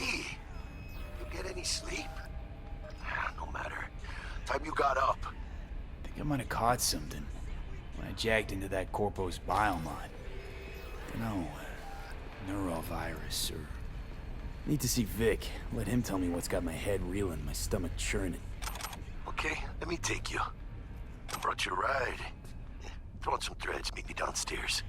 V, you get any sleep? No matter. Time you got up. Think I might have caught something when I jagged into that Corpo's biomod. Dunno, neurovirus or... Need to see Vic. Let him tell me what's got my head reeling, my stomach churning. Okay, let me take you. I brought you a ride. Throw on some threads, meet me downstairs.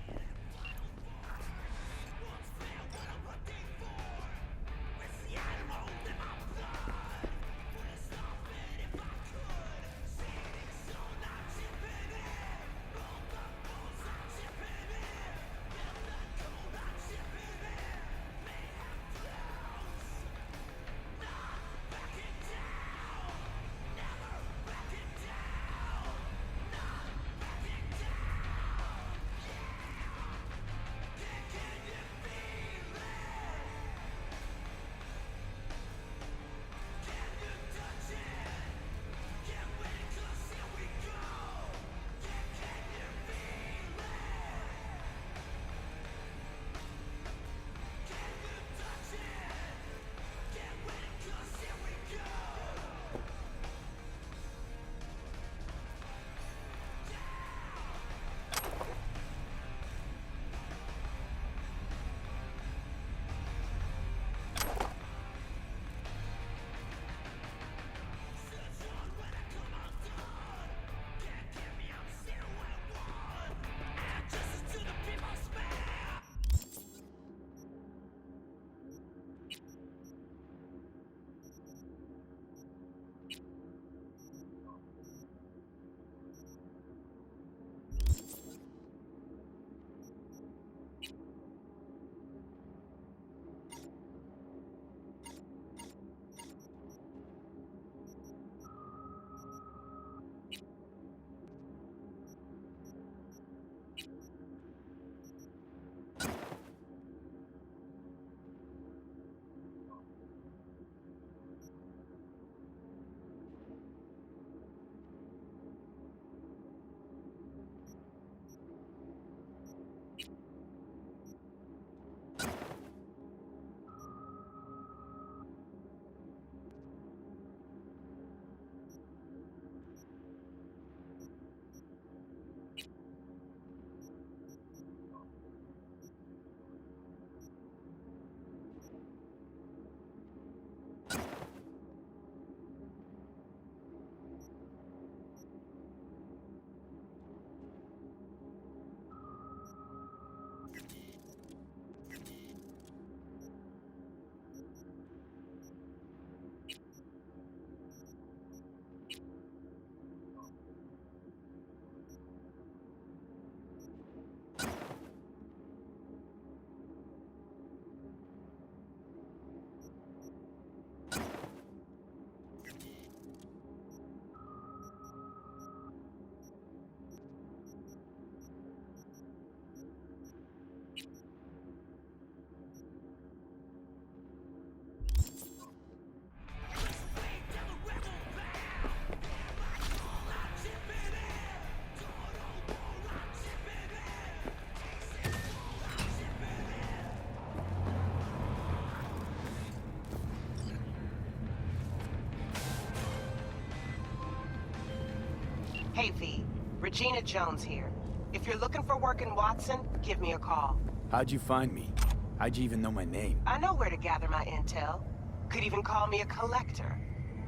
Hey V, Regina Jones here. If you're looking for work in Watson, give me a call. How'd you find me? How'd you even know my name? I know where to gather my intel. Could even call me a collector.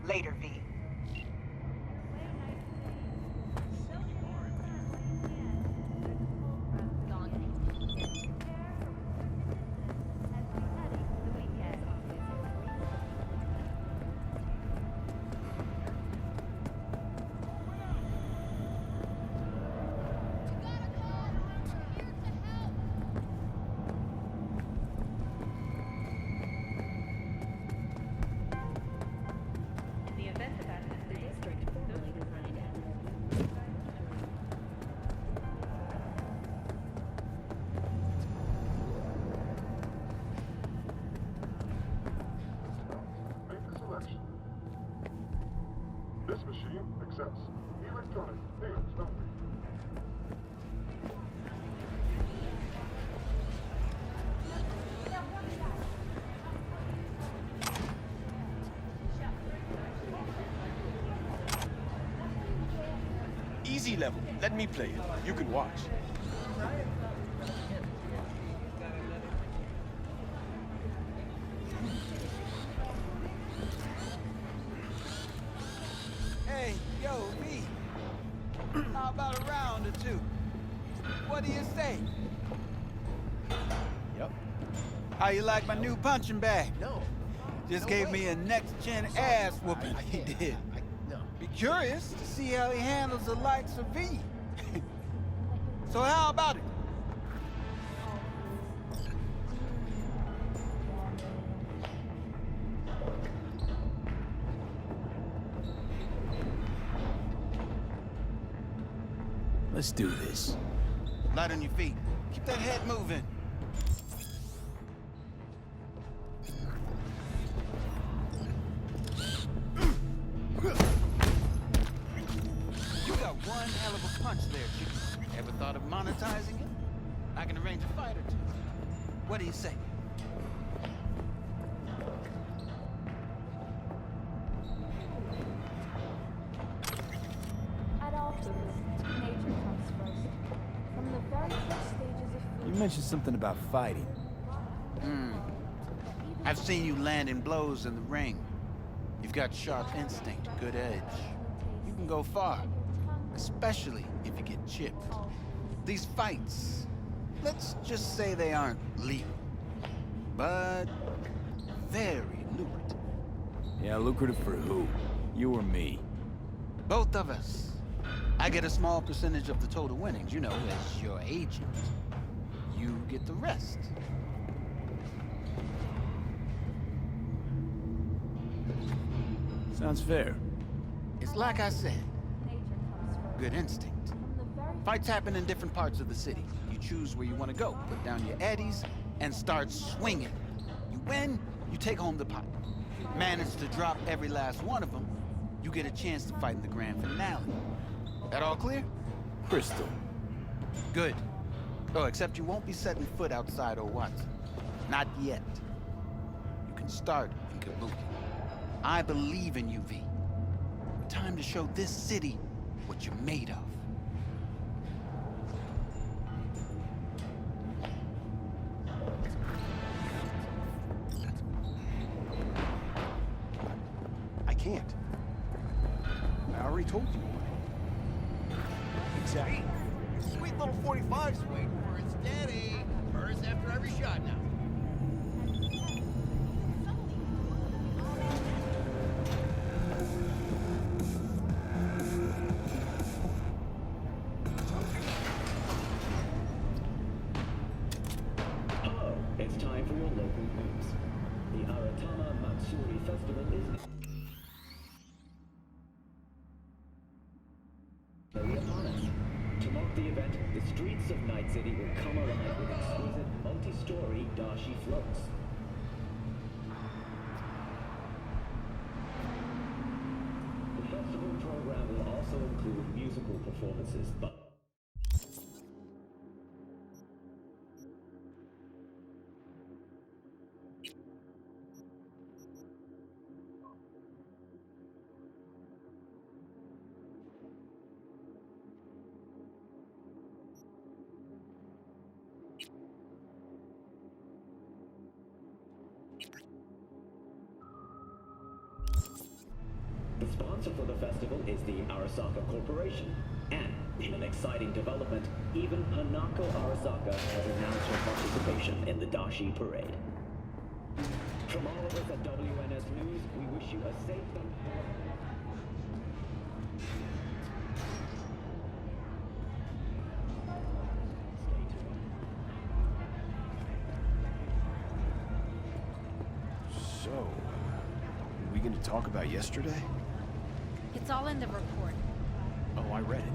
Later, V. In the event level. Let me play it. You can watch. Hey, yo, V. How about a round or two? What do you say? Yep. How you like my new punching bag? No. Just No gave way. me a next-gen ass whooping. He did. No. Be curious to see how he handles the likes of V. So how about it? Let's do this. Light on your feet. Keep that head moving. You got one hell of a punch there, chicken. Ever thought of monetizing it? I can arrange a fight or two. What do you say? At all humans, nature comes first. From the very first stages of You food. mentioned something about fighting. I've seen you landing blows in the ring. You've got sharp instinct, good edge. You can go far, especially if you get chipped. These fights, let's just say they aren't legal, but very lucrative. Yeah, lucrative for who? You or me? Both of us. I get a small percentage of the total winnings, you know, as your agent. You get the rest. Sounds fair. It's like I said, Nature comes first. good instinct. From the very Fights happen in different parts of the city. You choose where you want to go, put down your eddies, and start swinging. You win, you take home the pot. Manage to drop every last one of them, you get a chance to fight in the grand finale. That all clear? Crystal. Good. Oh, except you won't be setting foot outside Watson. Not yet. You can start in Kabuki. I believe in you, V. Time to show this city what you're made of. I can't. I already told you. Exactly. Sweet little 45's waiting for its daddy. Hers after every shot now. Hello, it's time for your local news. The Aratama Matsuri Festival is nearly upon us. To mark the event, the streets of Night City will come alive with exquisite multi-story dashi floats. The festival program will also include musical performances, but the sponsor for the festival is the Arasaka Corporation. And, in an exciting development, even Hanako Arasaka has announced her participation in the Dashi Parade. From all of us at WNS News, we wish you a safe and So, are we gonna talk about yesterday? It's all in the report. Oh, I read it.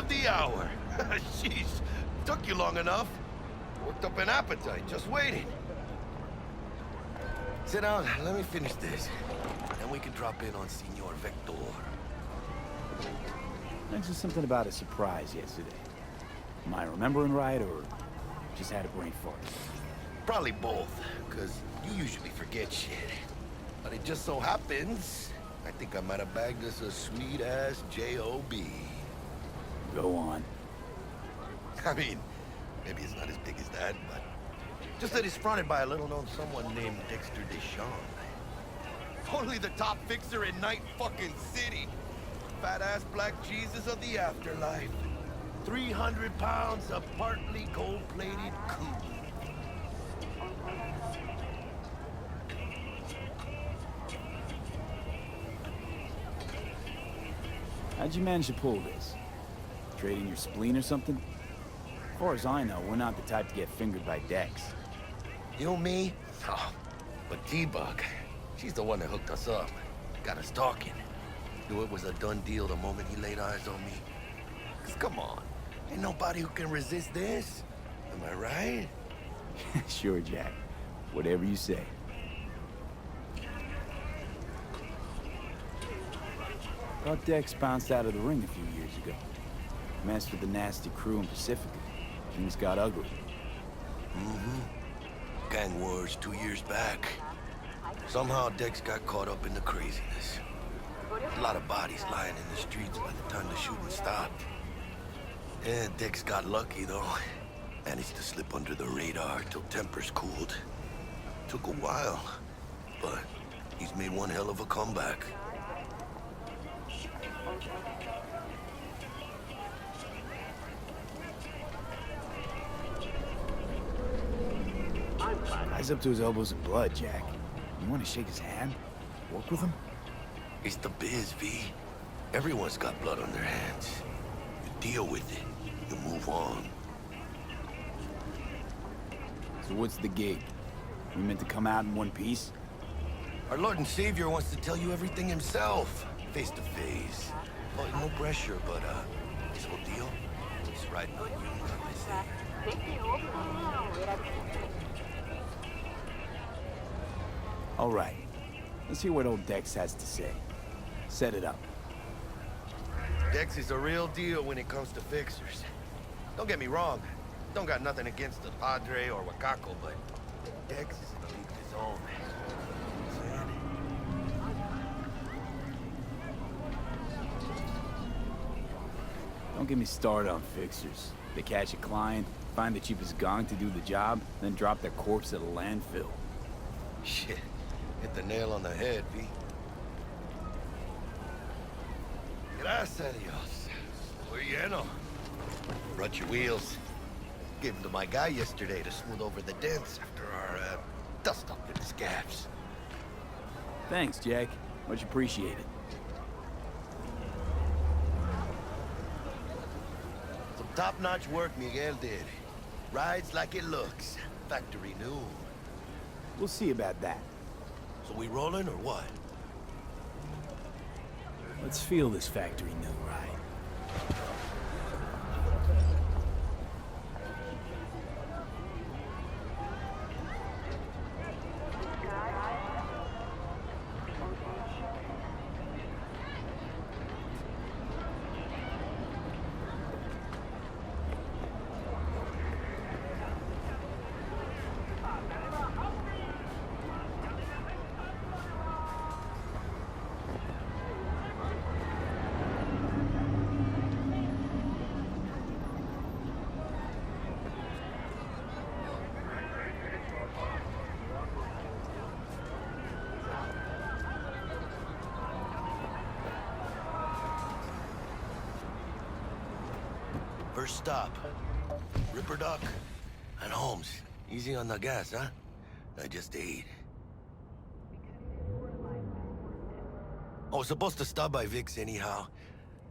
the hour. Jeez, took you long enough. Worked up an appetite, just waiting. Sit down, let me finish this. Then we can drop in on Senor Vector. Mentioned something about a surprise yesterday. Am I remembering right, or just had a brain fart? Probably both, because you usually forget shit. But it just so happens, I think I might have bagged us a sweet-ass J.O.B. Go on. I mean, maybe it's not as big as that, but just that it's fronted by a little-known someone named Dexter Deshawn. Only the top fixer in Night fucking City. Fat-ass black Jesus of the afterlife. 300 pounds of partly gold-plated coup. How'd you manage to pull this? Trading your spleen or something? As far as I know, we're not the type to get fingered by Dex. You, me? Oh, but T-Bug, she's the one that hooked us up. Got us talking. Knew it was a done deal the moment he laid eyes on me. 'Cause come on, ain't nobody who can resist this. Am I right? Sure, Jack. Whatever you say. Thought Dex bounced out of the ring a few years ago. Messed with the nasty crew in Pacifica. Things got ugly. Mm-hmm. Gang wars 2 years back. Somehow Dex got caught up in the craziness. A lot of bodies lying in the streets by the time the shooting stopped. Yeah, Dex got lucky though. Managed to slip under the radar till tempers cooled. Took a while, but he's made one hell of a comeback. Guy's up to his elbows in blood, Jack. You want to shake his hand? Work with him? It's the biz, V. Everyone's got blood on their hands. You deal with it. You move on. So what's the gig? We meant to come out in one piece? Our Lord and Savior wants to tell you everything himself, face to face. Oh, no pressure, but this whole deal, he's riding on you, not my say. All right. Let's hear what old Dex has to say. Set it up. Dex is a real deal when it comes to fixers. Don't get me wrong. Don't got nothing against the Padre or Wakako, but Dex is in a league of his own. Don't get me started on fixers. They catch a client, find the cheapest gong to do the job, then drop their corpse at a landfill. Shit. Hit the nail on the head, V. Gracias a Dios. Muy lleno. Brought your wheels. Gave them to my guy yesterday to smooth over the dents after our, dust-up in the scabs. Thanks, Jack. Much appreciated. Some top-notch work Miguel did. Rides like it looks. Factory new. We'll see about that. So we rolling or what? Let's feel this factory new ride. First stop. Ripper Duck and Holmes. Easy on the gas, huh? I just ate. I was supposed to stop by Vic's anyhow.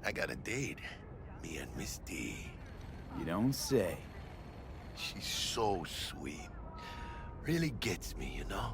I got a date. Me and Misty. You don't say. She's so sweet. Really gets me, you know?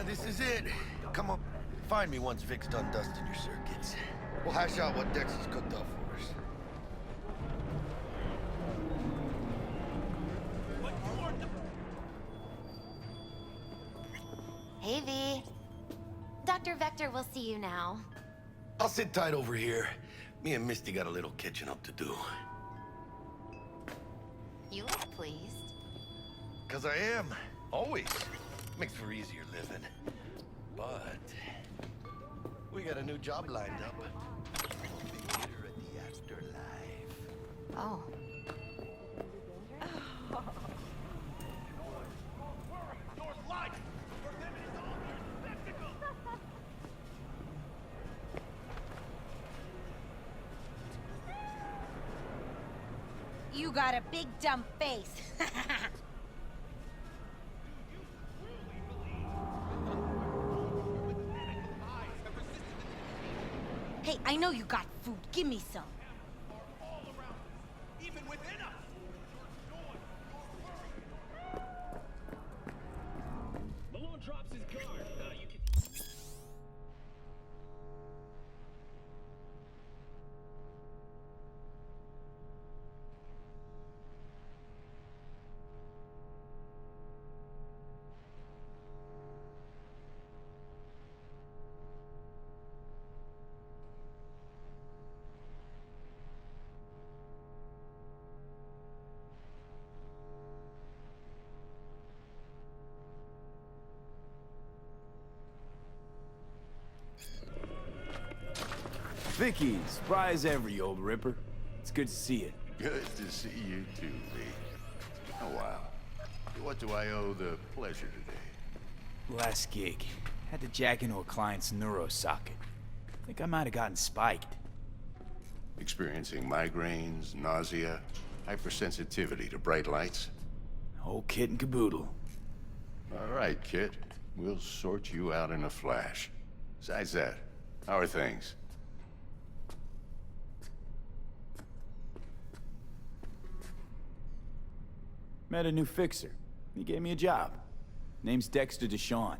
this is it. Come up, find me once Vic's done dusting your circuits. We'll hash out what Dex has cooked up for us. Hey, V. Dr. Vector will see you now. I'll sit tight over here. Me and Misty got a little catching up to do. You look pleased. 'Cause I am. Always. Makes for easier living. But we got a new job lined up. Theater at the afterlife. Oh. You got a big dumb face. Hey, I know you got food. Give me some. Malone drops his guard. You can... Vicky, surprise every old ripper. It's good to see you. Good to see you too, V. Oh, wow. What do I owe the pleasure today? Last gig. Had to jack into a client's neuro socket. Think I might have gotten spiked. Experiencing migraines, nausea, hypersensitivity to bright lights? Whole kit and caboodle. All right, kid. We'll sort you out in a flash. Besides that, how are things? Met a new fixer. He gave me a job. Name's Dexter Deshawn.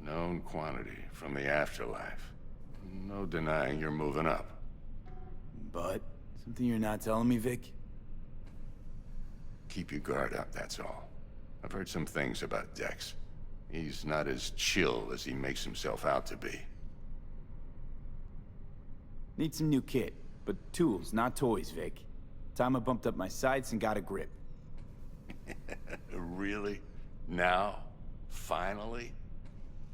Known quantity from the afterlife. No denying you're moving up. But, something you're not telling me, Vic? Keep your guard up, that's all. I've heard some things about Dex. He's not as chill as he makes himself out to be. Need some new kit, but tools, not toys, Vic. Time I bumped up my sights and got a grip. Really? Now? Finally?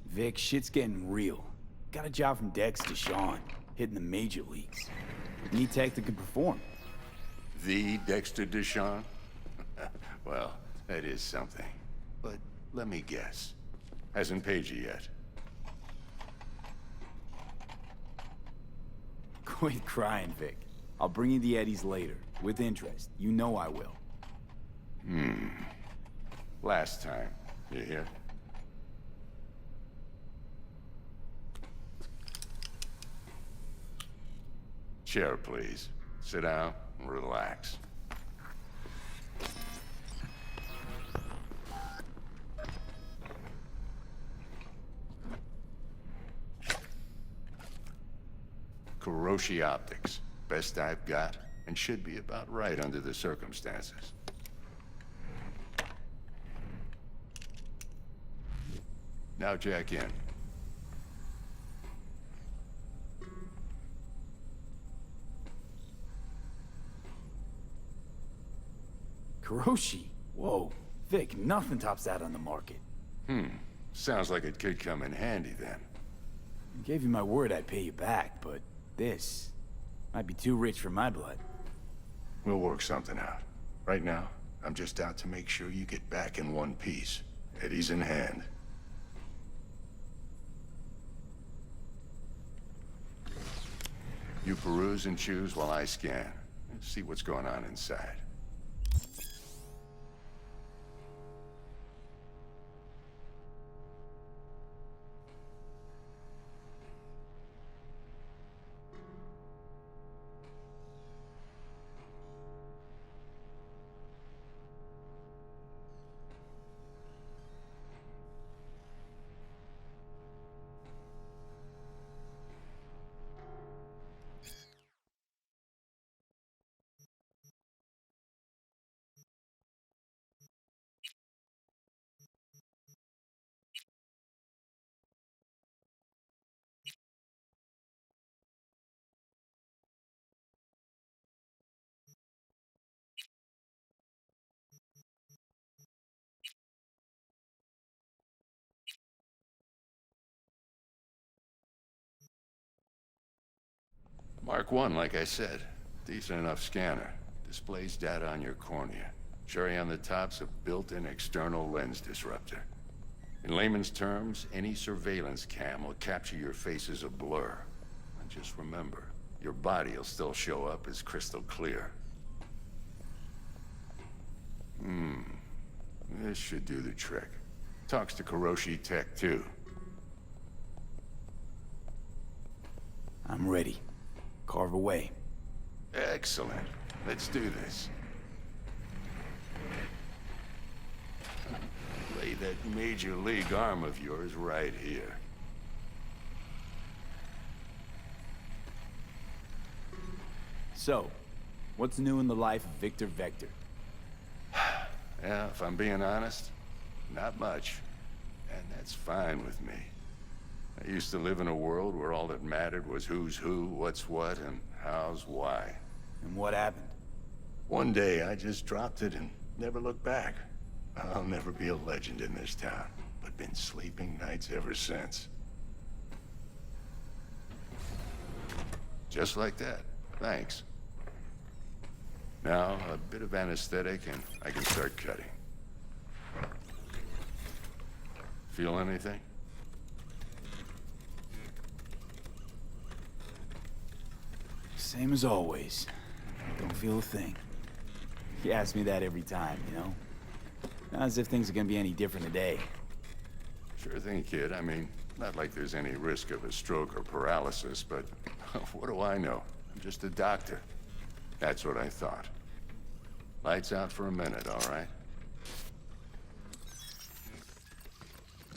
Vic, shit's getting real. Got a job from Dex Deshawn, hitting the major leagues. Need tech that can perform. The Dexter Deshawn? Well, that is something. But let me guess. Hasn't paid you yet. Quit crying, Vic. I'll bring you the eddies later, with interest. You know I will. Last time. You hear? Chair, please. Sit down and relax. Kuroshi Optics. Best I've got, and should be about right under the circumstances. Now jack in. Kuroshi? Whoa. Vic, nothing tops that on the market. Sounds like it could come in handy then. I gave you my word I'd pay you back, but this might be too rich for my blood. We'll work something out. Right now, I'm just out to make sure you get back in one piece. Eddie's in hand. You peruse and choose while I scan. See what's going on inside. Mark 1, like I said. Decent enough scanner. Displays data on your cornea. Cherry on the top's a built-in external lens disruptor. In layman's terms, any surveillance cam will capture your face as a blur. And just remember, your body will still show up as crystal clear. This should do the trick. Talks to Kuroshi Tech, too. I'm ready. Carve away. Excellent. Let's do this. Lay that major league arm of yours right here. So, what's new in the life of Victor Vector? Yeah, if I'm being honest, not much. And that's fine with me. I used to live in a world where all that mattered was who's who, what's what, and how's why. And what happened? One day, I just dropped it and never looked back. I'll never be a legend in this town, but been sleeping nights ever since. Just like that. Thanks. Now, a bit of anesthetic and I can start cutting. Feel anything? Same as always. Don't feel a thing. You ask me that every time, you know? Not as if things are gonna be any different today. Sure thing, kid. I mean, not like there's any risk of a stroke or paralysis, but what do I know? I'm just a doctor. That's what I thought. Lights out for a minute, all right?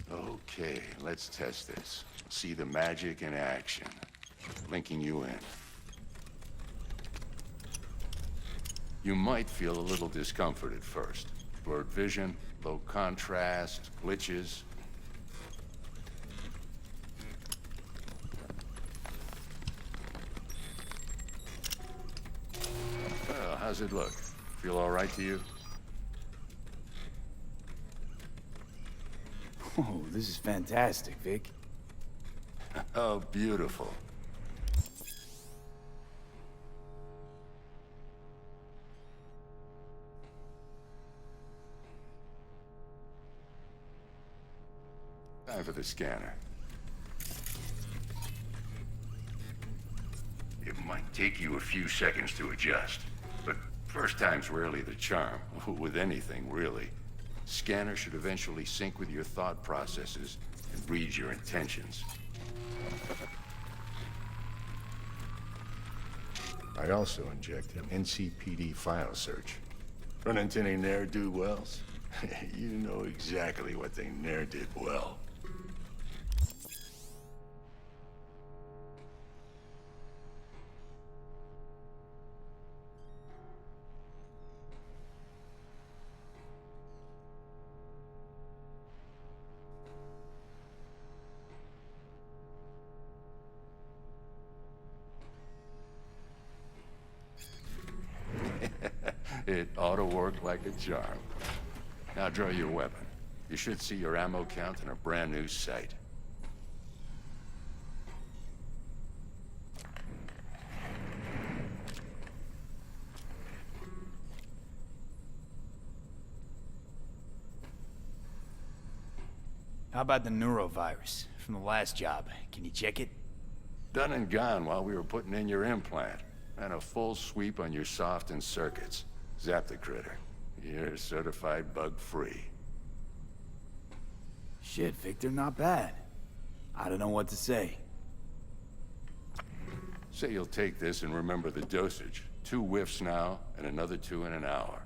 Okay, let's test this. See the magic in action. Linking you in. You might feel a little discomfort at first. Blurred vision, low contrast, glitches. Well, how's it look? Feel all right to you? Oh, this is fantastic, Vic. Oh, beautiful. Time for the scanner. It might take you a few seconds to adjust, but first time's rarely the charm, with anything, really. Scanner should eventually sync with your thought processes and read your intentions. I also inject an NCPD file search. Run into any ne'er-do-wells? You know exactly what they ne'er did well. It ought to work like a charm. Now draw your weapon. You should see your ammo count in a brand new sight. How about the neurovirus from the last job? Can you check it? Done and gone while we were putting in your implant. And a full sweep on your soft and circuits. Zap the critter. You're certified bug-free. Shit, Victor, not bad. I don't know what to say. Say you'll take this and remember the dosage. 2 whiffs now, and another 2 in an hour.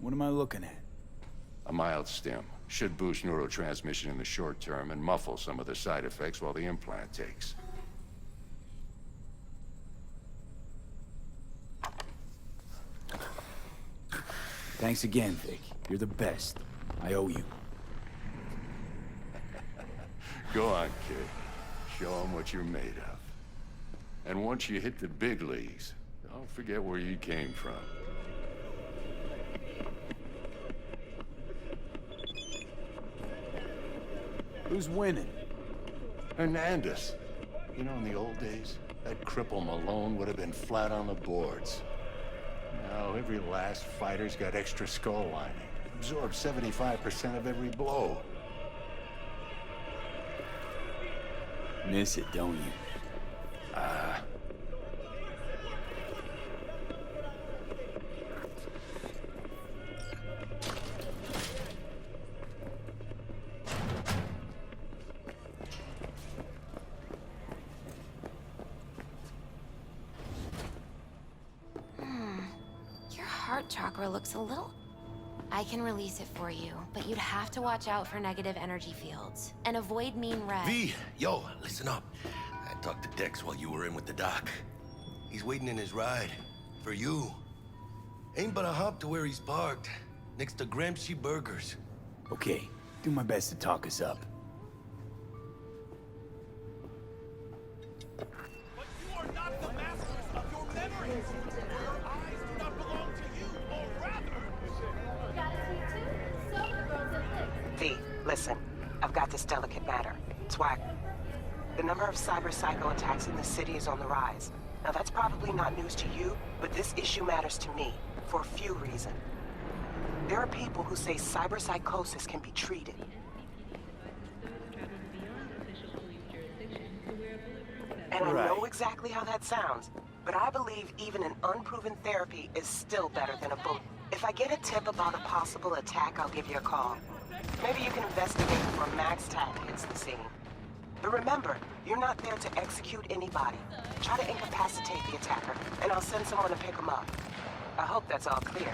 What am I looking at? A mild stim. Should boost neurotransmission in the short term and muffle some of the side effects while the implant takes. Thanks again, Vic. You're the best. I owe you. Go on, kid. Show them what you're made of. And once you hit the big leagues, don't forget where you came from. Who's winning? Hernandez. You know, in the old days, that cripple Malone would have been flat on the boards. Now, every last fighter's got extra skull lining. Absorbs 75% of every blow. Miss it, don't you? Your heart chakra looks a little... I can release it for you, but you'd have to watch out for negative energy fields. And avoid mean red. V, yo, listen up. I talked to Dex while you were in with the doc. He's waiting in his ride. For you. Ain't but a hop to where he's parked. Next to Gramsci Burgers. Okay, do my best to talk us up. But you are not the masters of your memories. Your eyes do not belong to you, or rather... V, listen. I've got this delicate matter. It's whack. The number of cyber psycho attacks in the city is on the rise. Now that's probably not news to you, but this issue matters to me, for a few reasons. There are people who say cyberpsychosis can be treated. And I know exactly how that sounds, but I believe even an unproven therapy is still better than a bullet. If I get a tip about a possible attack, I'll give you a call. Maybe you can investigate before Max Tack hits the scene. But remember, you're not there to execute anybody. Try to incapacitate the attacker, and I'll send someone to pick him up. I hope that's all clear.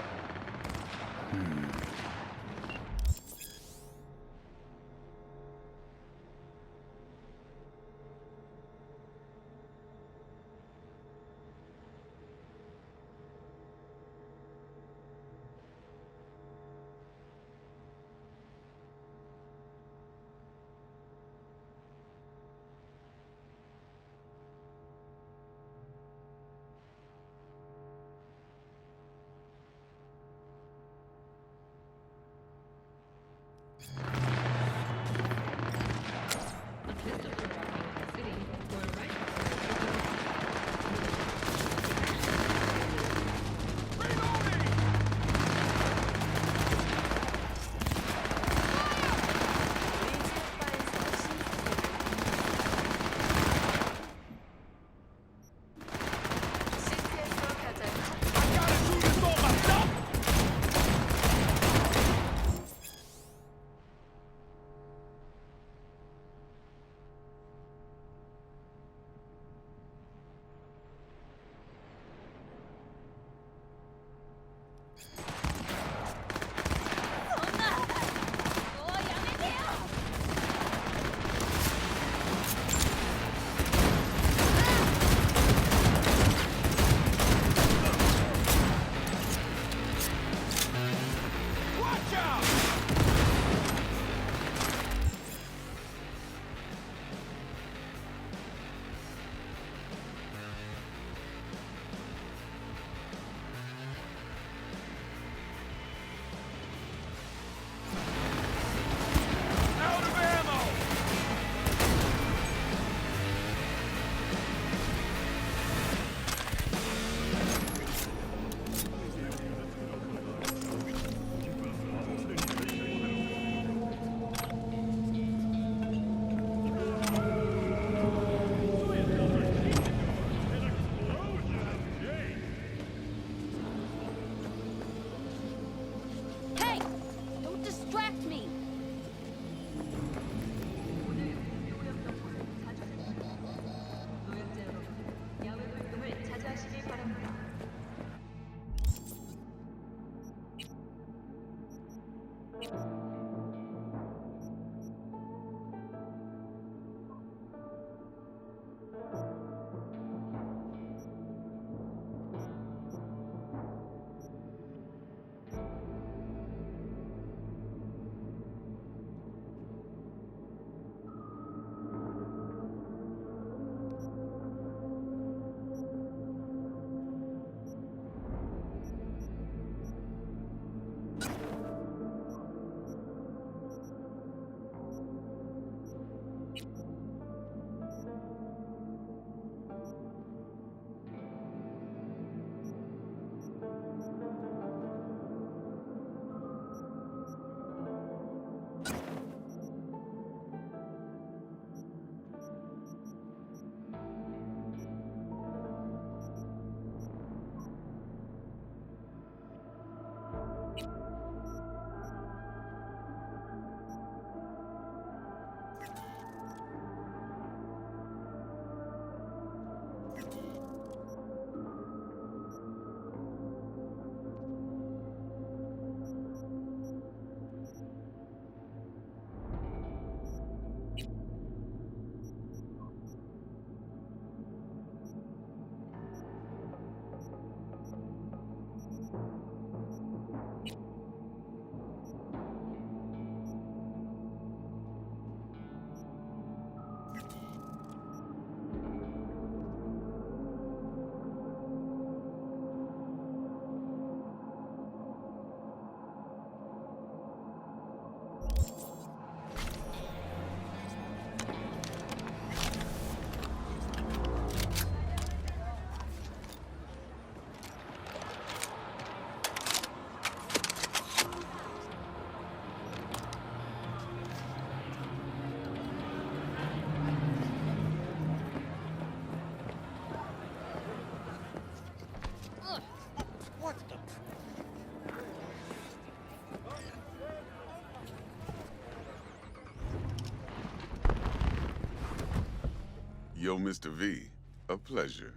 Yo, Mr. V. A pleasure.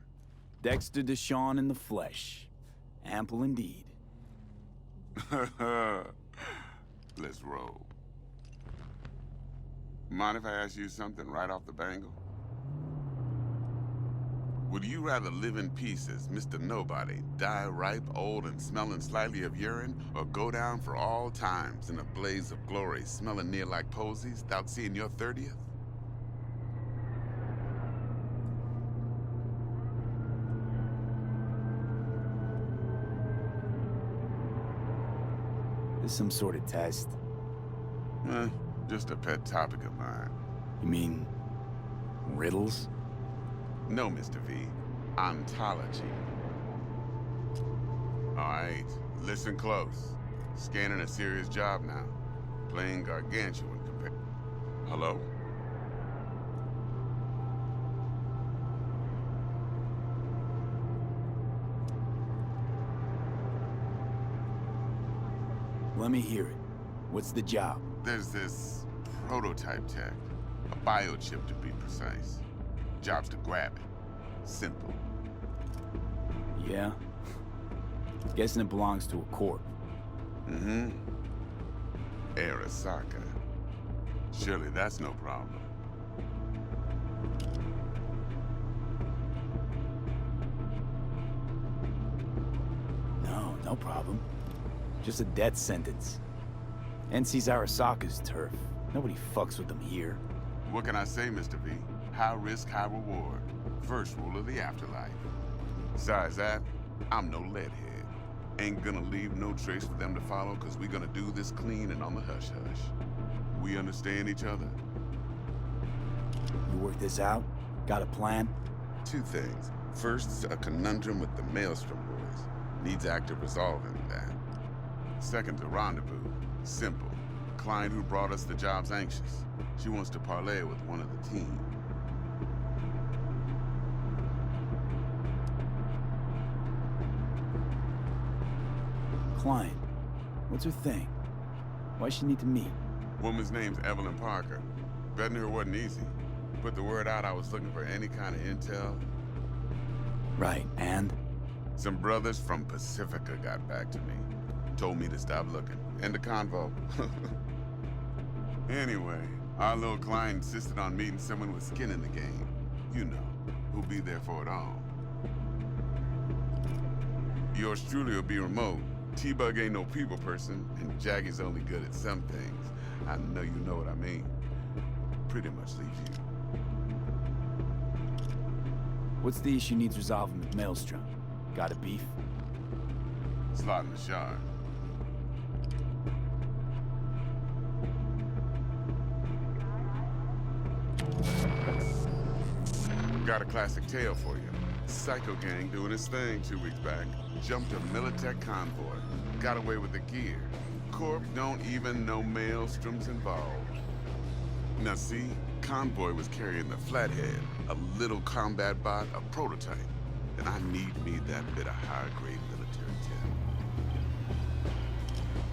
Dexter Deshawn in the flesh. Ample indeed. Let's roll. Mind if I ask you something right off the bangle? Would you rather live in pieces, Mr. Nobody, die ripe, old, and smelling slightly of urine, or go down for all times in a blaze of glory, smelling near like posies, without seeing your 30th? This some sort of test? Just a pet topic of mine. You mean... riddles? No, Mr. V. Ontology. Alright, listen close. Scanning a serious job now. Playing gargantuan compared... Hello? Let me hear it. What's the job? There's this prototype tech. A biochip, to be precise. Job's to grab it. Simple. Yeah? Guessing it belongs to a corp. Mm-hmm. Arasaka. Surely that's no problem. No problem. Just a death sentence. NC's Arasaka's turf. Nobody fucks with them here. What can I say, Mr. V? High risk, high reward. First rule of the afterlife. Besides that, I'm no leadhead. Ain't gonna leave no trace for them to follow, cause we gonna do this clean and on the hush-hush. We understand each other? You work this out? Got a plan? Two things. First, a conundrum with the Maelstrom boys. Needs active resolving that. Second, a rendezvous. Simple. Client who brought us the job's anxious. She wants to parlay with one of the team. Client. What's her thing? Why's she need to meet? Woman's name's Evelyn Parker. Betting her wasn't easy. Put the word out I was looking for any kind of intel. Right, and? Some brothers from Pacifica got back to me. Told me to stop looking. End of convo. Anyway, our little client insisted on meeting someone with skin in the game. You know, who'll be there for it all. Yours truly will be remote. T-Bug ain't no people person, and Jaggie's only good at some things. I know you know what I mean. Pretty much leaves you. What's the issue needs resolving with Maelstrom? Got a beef? Slot in the shard. Got a classic tale for you. Psycho gang doing his thing 2 weeks back. Jumped a Militech convoy. Got away with the gear. Corp don't even know Maelstrom's involved. Now see, convoy was carrying the Flathead, a little combat bot, a prototype. And I need me that bit of high-grade military tech.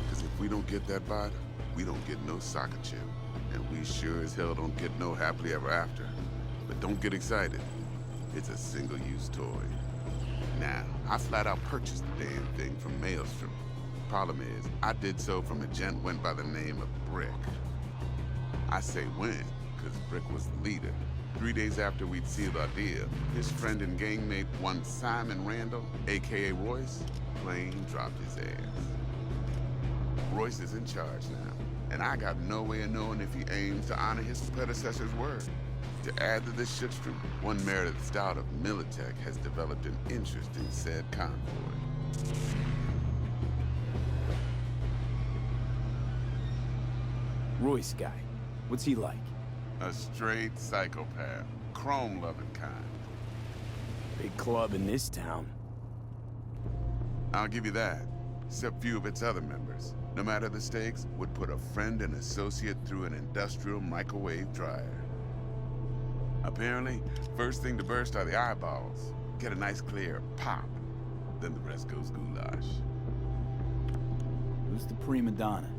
Because if we don't get that bot, we don't get no soccer chip. And we sure as hell don't get no happily ever after. But don't get excited. It's a single-use toy. Now, I flat out purchased the damn thing from Maelstrom. Problem is, I did so from a gent went by the name of Brick. I say when, because Brick was the leader. 3 days after we'd sealed our deal, his friend and gangmate, one Simon Randall, a.k.a. Royce, plain dropped his ass. Royce is in charge now, and I got no way of knowing if he aims to honor his predecessor's word. To add to this shitstorm, one merited stout of Militech has developed an interest in said convoy. Royce guy. What's he like? A straight psychopath. Chrome-loving kind. Big club in this town. I'll give you that. Except few of its other members, no matter the stakes, would put a friend and associate through an industrial microwave dryer. Apparently, first thing to burst are the eyeballs. Get a nice clear pop. Then the rest goes goulash. Who's the prima donna?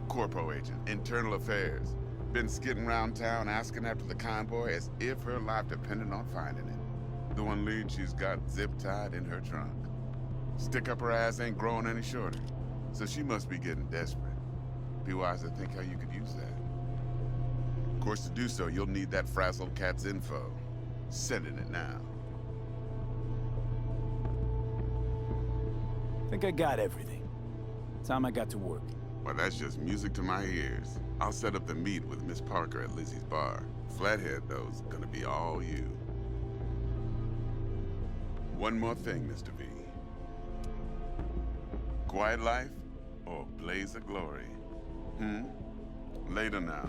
Corpo agent, internal affairs. Been skidding around town asking after the convoy as if her life depended on finding it. The one lead she's got zip-tied in her trunk. Stick up her ass ain't growing any shorter, so she must be getting desperate. Be wise to think how you could use that. Of course, to do so, you'll need that frazzled cat's info. Sending it now. Think I got everything. Time I got to work. Well, that's just music to my ears. I'll set up the meet with Miss Parker at Lizzie's bar. Flathead, though's gonna be all you. One more thing, Mr. V. Quiet life or blaze of glory? Later now.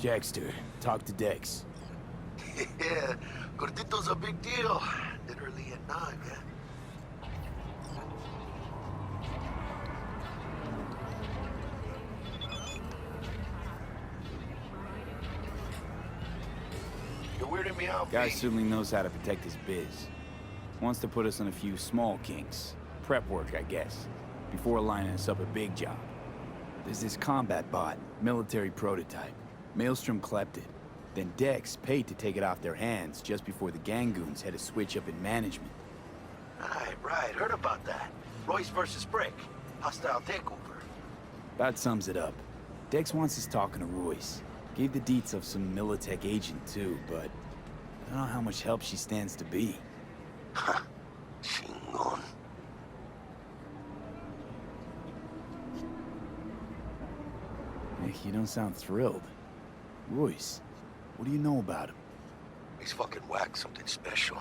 Jackster, talk to Dex. Yeah, Gordito's a big deal. Literally at 9, man. You're weirding me out, Guy B. certainly knows how to protect his biz. Wants to put us on a few small kinks. Prep work, I guess. Before lining us up a big job. There's this combat bot, military prototype. Maelstrom clept it. Then Dex paid to take it off their hands just before the Gangoons had a switch up in management. Right. Heard about that. Royce versus Brick. Hostile takeover. That sums it up. Dex wants us talking to Royce. Gave the deets of some Militech agent too, but I don't know how much help she stands to be. Ha. Chingon. Hey, you don't sound thrilled. Royce, what do you know about him? He's fucking whacked something special.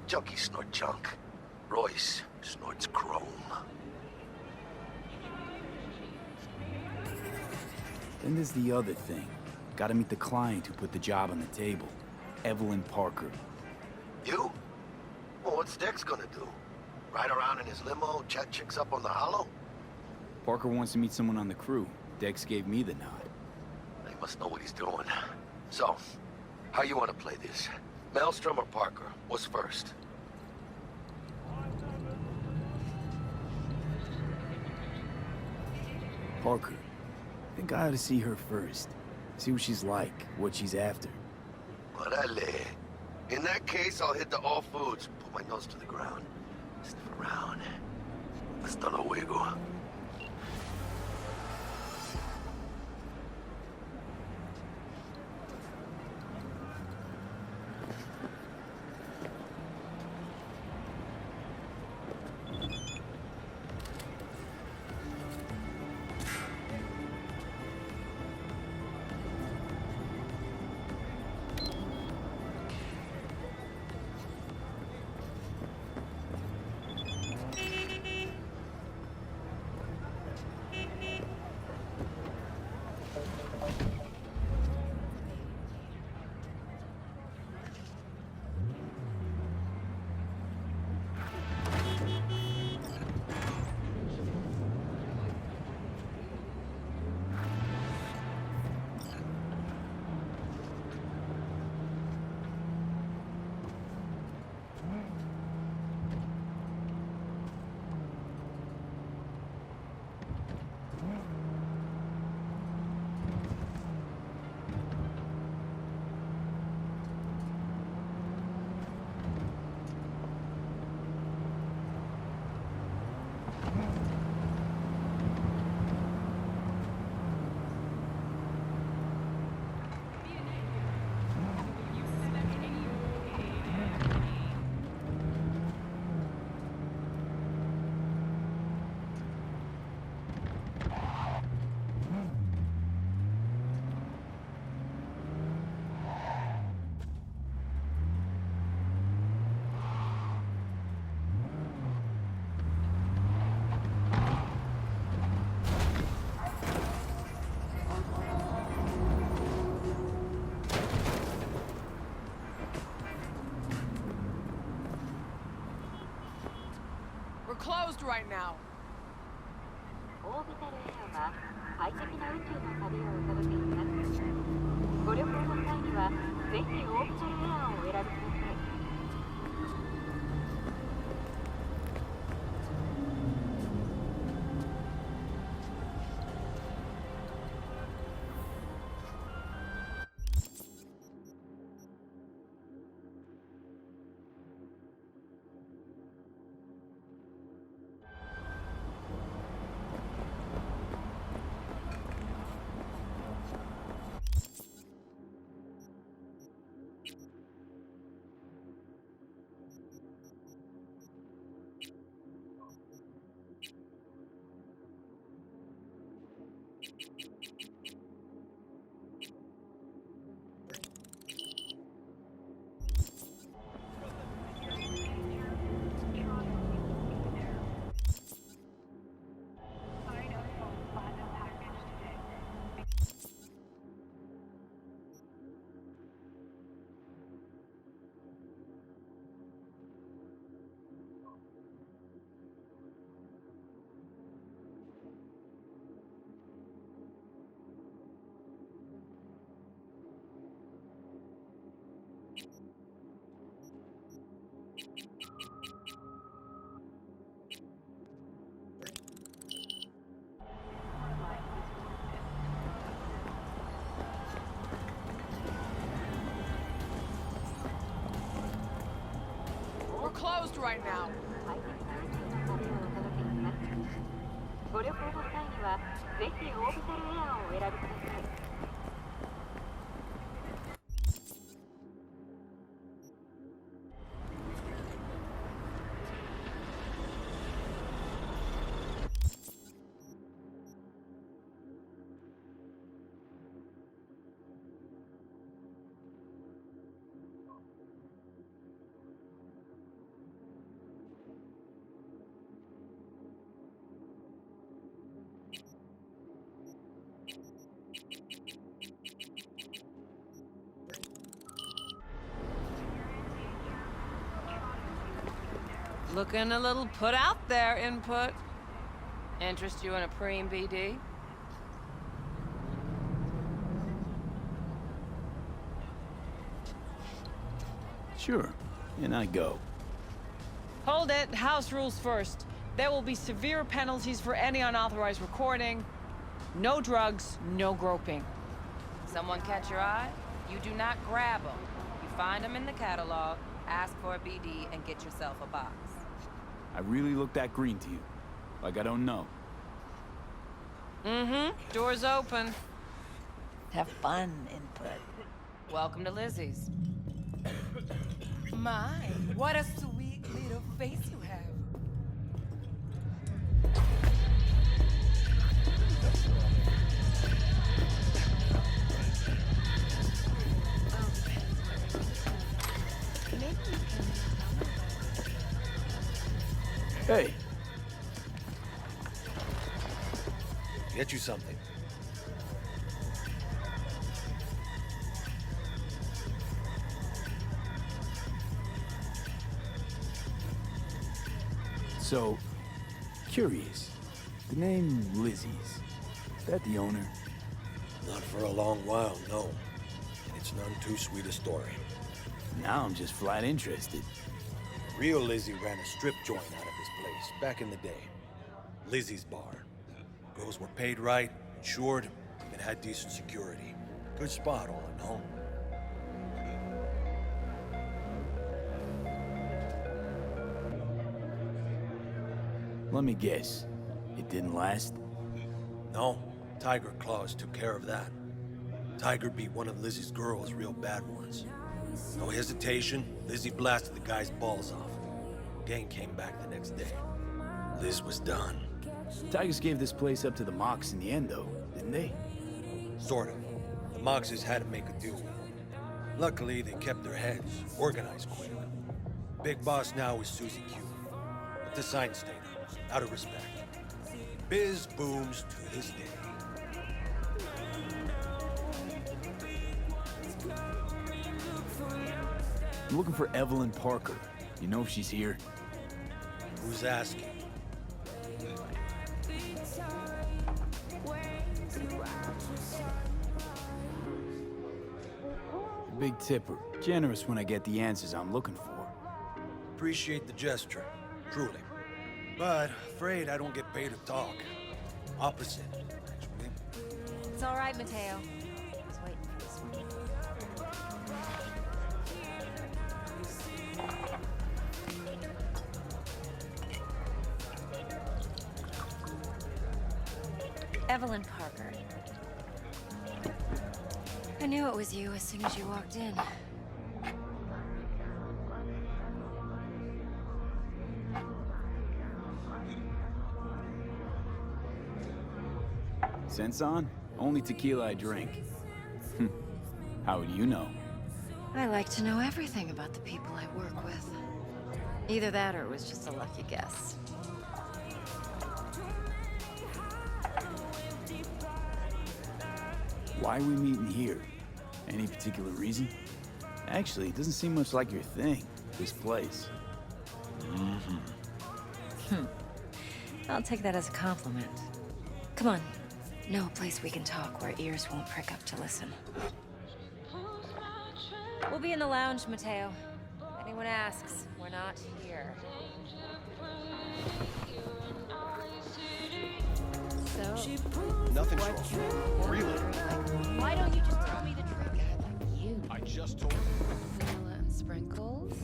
Junkies snort junk. Royce snorts chrome. Then there's the other thing. Gotta meet the client who put the job on the table. Evelyn Parker. You? Well, what's Dex gonna do? Ride around in his limo, chat chicks up on the hollow? Parker wants to meet someone on the crew. Dex gave me the nod. He must know what he's doing. So, how you want to play this? Maelstrom or Parker? What's first? Parker. I think I ought to see her first. See what she's like, what she's after. Orale. In that case, I'll hit the all foods. Put my nose to the ground. Sniff around. Hasta luego. Closed right now. オービタルエアは快適な宇宙の旅をお届けします。ご旅行の際にはぜひオービタルエアをお選びください。We're closed right now. ご旅行の際にはぜひオービタルエアをお選びください。Looking a little put out there, input. Interest you in a preem BD? Sure, and I go. Hold it. House rules first. There will be severe penalties for any unauthorized recording. No drugs, no groping. Someone catch your eye? You do not grab them. You find them in the catalog, ask for a BD, and get yourself a box. I really look that green to you? Like I don't know? Mm-hmm. Door's open. Have fun, input. Welcome to Lizzie's. My, what a sweet little face you have. Hey. Get you something. So, curious. The name Lizzie's. Is that the owner? Not for a long while, no. And it's none too sweet a story. Now I'm just flat interested. Real Lizzie ran a strip joint out of this place back in the day. Lizzie's Bar. Girls were paid right, insured, and had decent security. Good spot, all in all. Let me guess. It didn't last? No, Tiger Claws took care of that. Tiger beat one of Lizzie's girls real bad once. No hesitation, Lizzie blasted the guy's balls off. Gang came back the next day. Liz was done. Tigers gave this place up to the Mox in the end, though, didn't they? Sort of. The Moxes had to make a deal with them. Luckily, they kept their heads, organized quick. Big boss now is Susie Q. But the sign stayed up, out of respect. Biz booms to this day. I'm looking for Evelyn Parker. You know if she's here? Who's asking? big tipper. Generous when I get the answers I'm looking for. Appreciate the gesture, truly. But afraid I don't get paid to talk. Opposite, actually. It's all right, Mateo. I was waiting for this one. Evelyn Parker. I knew it was you as soon as you walked in. Sense on? Only tequila I drink. How would you know? I like to know everything about the people I work with. Either that or it was just a lucky guess. Why are we meeting here? Any particular reason? Actually, it doesn't seem much like your thing, this place. I'll take that as a compliment. Come on. Know a place we can talk where ears won't prick up to listen. We'll be in the lounge, Mateo. If anyone asks, we're not here. So, Nothing's wrong. Really? why don't you just tell me the trick? Like you. I just told Vanilla and sprinkles?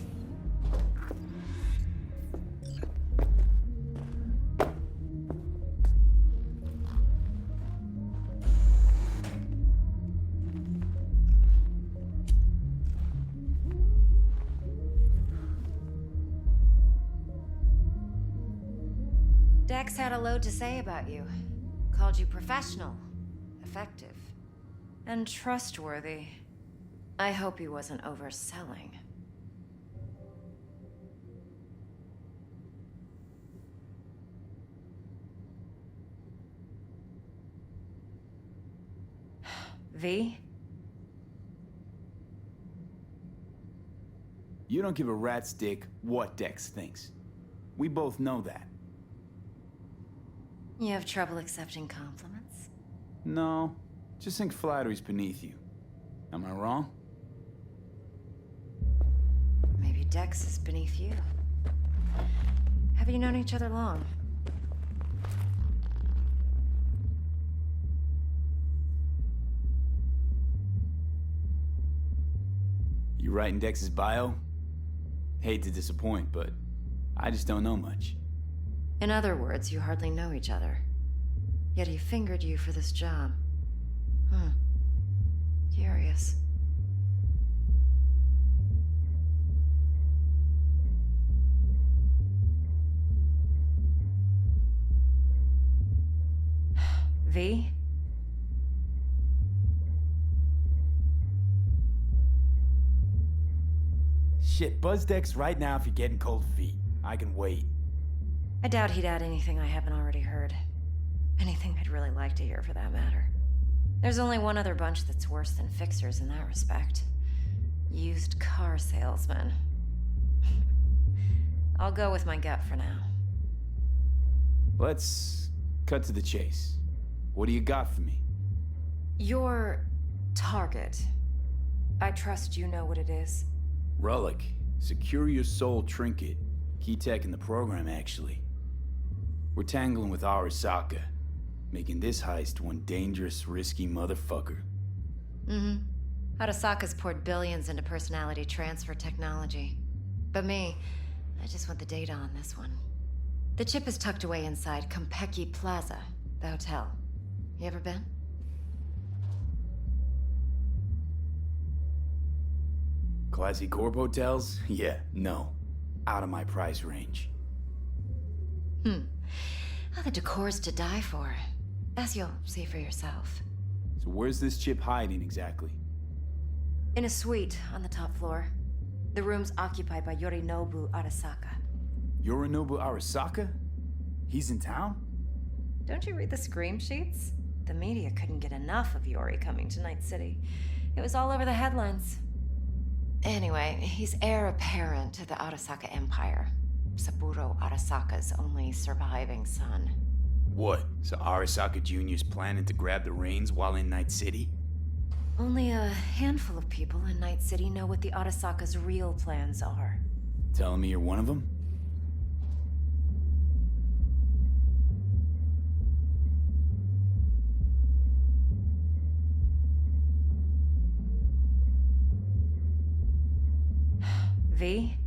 Dex had a load to say about you. Called you professional, effective, and trustworthy. I hope he wasn't overselling. V? You don't give a rat's dick what Dex thinks. We both know that. You have trouble accepting compliments? No, just think flattery's beneath you. Am I wrong? Maybe Dex is beneath you. Have you known each other long? You writing Dex's bio? Hate to disappoint, but I just don't know much. In other words, you hardly know each other. Yet he fingered you for this job. Curious. V? Shit, buzz Dex right now if you're getting cold feet. I can wait. I doubt he'd add anything I haven't already heard. Anything I'd really like to hear, for that matter. There's only one other bunch that's worse than fixers in that respect. Used car salesmen. I'll go with my gut for now. Let's cut to the chase. What do you got for me? Your target. I trust you know what it is. Relic. Secure your soul trinket. Key tech in the program, actually. We're tangling with Arasaka, making this heist one dangerous, risky motherfucker. Arasaka's poured billions into personality transfer technology. But me, I just want the data on this one. The chip is tucked away inside Konpeki Plaza, the hotel. You ever been? Classy corp hotels? Yeah, no. Out of my price range. Oh, the decor's to die for. As you'll see for yourself. So where's this chip hiding exactly? In a suite on the top floor. The room's occupied by Yorinobu Arasaka. Yorinobu Arasaka? He's in town? Don't you read the scream sheets? The media couldn't get enough of Yori coming to Night City. It was all over the headlines. Anyway, he's heir apparent to the Arasaka Empire. Saburo Arasaka's only surviving son. What? So Arasaka Jr.'s planning to grab the reins while in Night City? Only a handful of people in Night City know what the Arasaka's real plans are. Telling me you're one of them? V?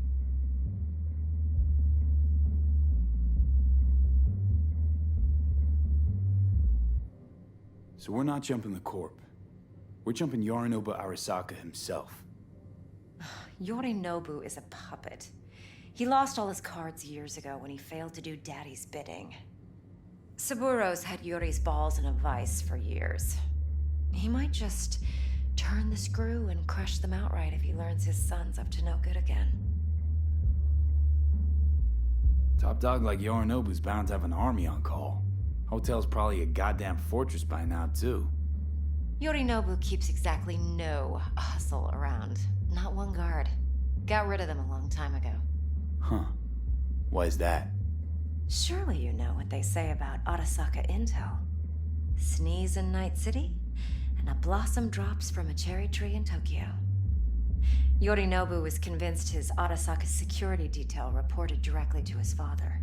So we're not jumping the Corp. We're jumping Yorinobu Arasaka himself. Yorinobu is a puppet. He lost all his cards years ago when he failed to do Daddy's bidding. Saburo's had Yuri's balls in a vice for years. He might just turn the screw and crush them outright if he learns his son's up to no good again. Top dog like Yorinobu's bound to have an army on call. Hotel's probably a goddamn fortress by now, too. Yorinobu keeps exactly no hustle around. Not one guard. Got rid of them a long time ago. Huh. Why is that? Surely you know what they say about Arasaka intel. Sneeze in Night City, and a blossom drops from a cherry tree in Tokyo. Yorinobu was convinced his Arasaka security detail reported directly to his father.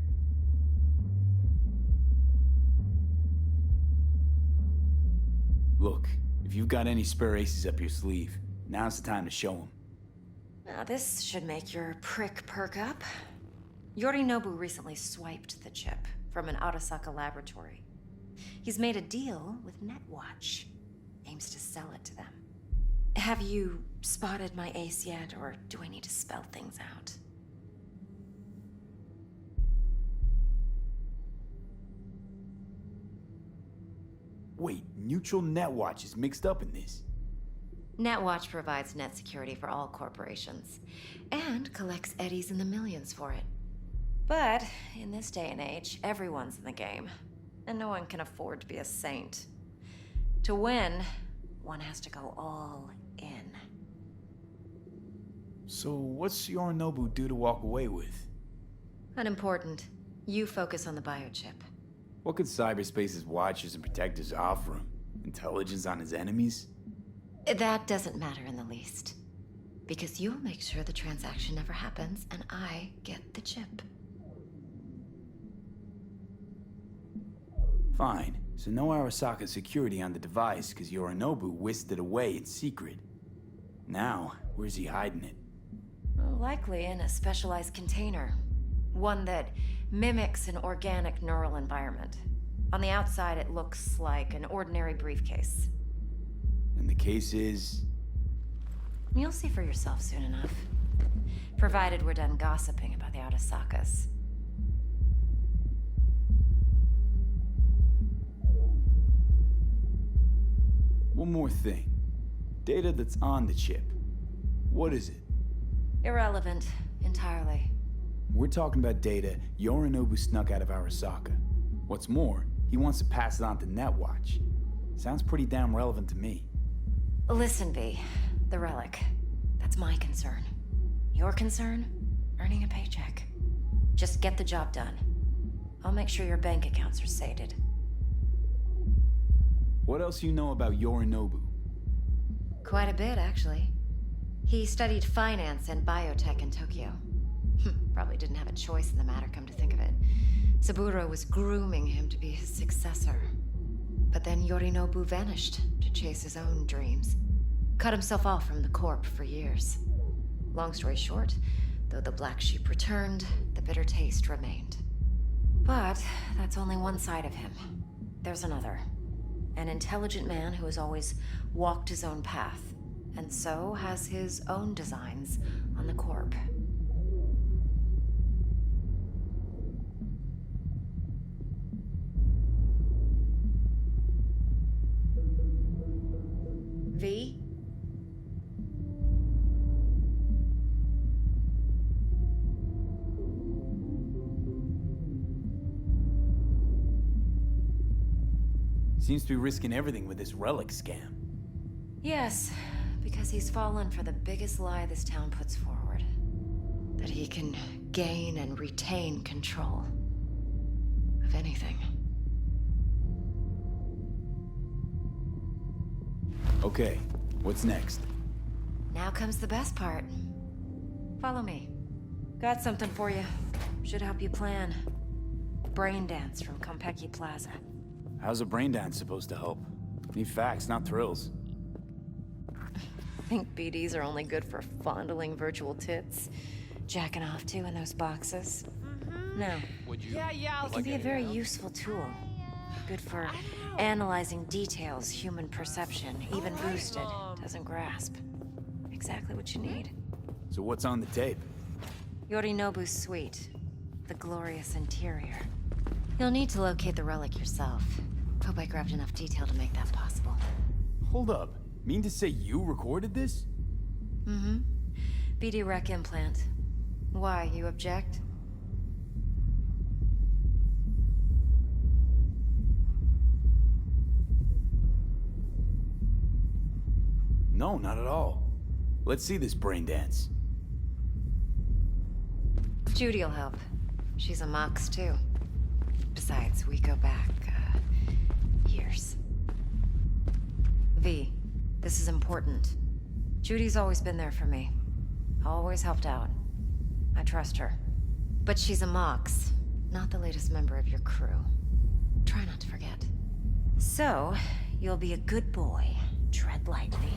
Look, if you've got any spare aces up your sleeve, now's the time to show them. Now this should make your prick perk up. Yorinobu recently swiped the chip from an Arasaka laboratory. He's made a deal with Netwatch. Aims to sell it to them. Have you spotted my ace yet, or do I need to spell things out? Wait, Neutral Netwatch is mixed up in this. Netwatch provides net security for all corporations, and collects eddies in the millions for it. But in this day and age, everyone's in the game, and no one can afford to be a saint. To win, one has to go all in. So what's Yorinobu due to walk away with? Unimportant. You focus on the biochip. What could cyberspace's watchers and protectors offer him? Intelligence on his enemies? That doesn't matter in the least. Because you'll make sure the transaction never happens, and I get the chip. Fine. So no Arasaka security on the device because Yorinobu whisked it away in secret. Now, where's he hiding it? Likely in a specialized container. One that mimics an organic neural environment. On the outside, it looks like an ordinary briefcase. And the case is... You'll see for yourself soon enough. Provided we're done gossiping about the Arasakas. One more thing. Data that's on the chip. What is it? Irrelevant. Entirely. We're talking about data Yorinobu snuck out of Arasaka. What's more, he wants to pass it on to Netwatch. Sounds pretty damn relevant to me. Listen, V. The relic. That's my concern. Your concern? Earning a paycheck. Just get the job done. I'll make sure your bank accounts are sated. What else you know about Yorinobu? Quite a bit, actually. He studied finance and biotech in Tokyo. Probably didn't have a choice in the matter, come to think of it. Saburo was grooming him to be his successor. But then Yorinobu vanished to chase his own dreams. Cut himself off from the Corp for years. Long story short, though the black sheep returned, the bitter taste remained. But that's only one side of him. There's another. An intelligent man who has always walked his own path, and so has his own designs on the Corp. V? Seems to be risking everything with this relic scam. Yes, because he's fallen for the biggest lie this town puts forward. That he can gain and retain control of anything. Okay, What's next? Now comes the best part. Follow me. Got something for you. Should help you plan. Brain dance from Konpeki Plaza. How's a brain dance supposed to help? Need facts, not thrills. Think BDs are only good for fondling virtual tits? Jacking off to in those boxes? No. Yeah, It can be a very useful tool. Good for analyzing details human perception, even boosted, doesn't grasp. Exactly what you need. So what's on the tape? Yorinobu's suite. The glorious interior. You'll need to locate the relic yourself. Hope I grabbed enough detail to make that possible. Hold up. Mean to say you recorded this? Mm-hmm. BD Rec implant. Why, you object? No, not at all. Let's see this brain dance. Judy'll help. She's a Mox, too. Besides, we go back, years. V, this is important. Judy's always been there for me. Always helped out. I trust her. But she's a Mox, not the latest member of your crew. Try not to forget. So, you'll be a good boy. Tread lightly.